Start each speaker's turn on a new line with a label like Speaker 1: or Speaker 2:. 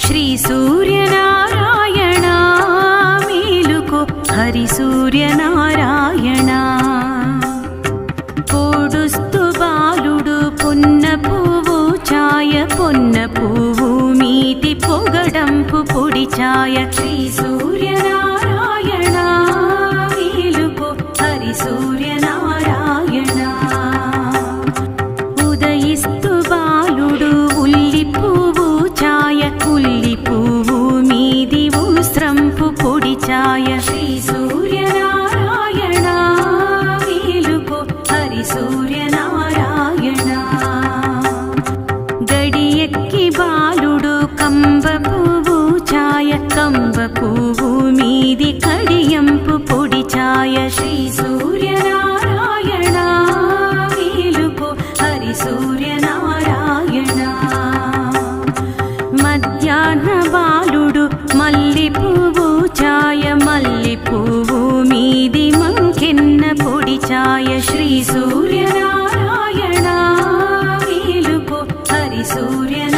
Speaker 1: శ్రీ సూర్యనారాయణ మేలుకో హరి సూర్యనారాయణ. పొడుస్తు బాలుడు పొన్న పువ్వు ఛాయ పొన్న పువ్వు మీది పొగడంపు పొడి ఛాయ. శ్రీ సూర్యనారాయణ మేలుకో హరి సూర్యనారాయణ. ఉదయిస్తు బాలుడు ఉల్లి పువ్వు ఛాయ ఉల్లి పువ్వు మీది ఉస్త్రంపు పొడి ఛాయ. శ్రీ సూర్యనారాయణ మేలుకో హరి సూర్యనారాయణ. గడియెక్కి బాలుడు కంబ పువ్వు ఛాయ కంబ పువ్వు మీది కడియంపు పొడి ఛాయ. శ్రీ సూర్యనారాయణ మేలుకో హరి సూర్యనారాయణ. మధ్యాహ్న బాలుడు మల్లి పువ్వు ఛాయ మల్లి పువ్వు మీది మంకెన్న పొడి ఛాయ. శ్రీ సూర్యనారాయణ మేలుకో హరి సూర్యనారాయణ.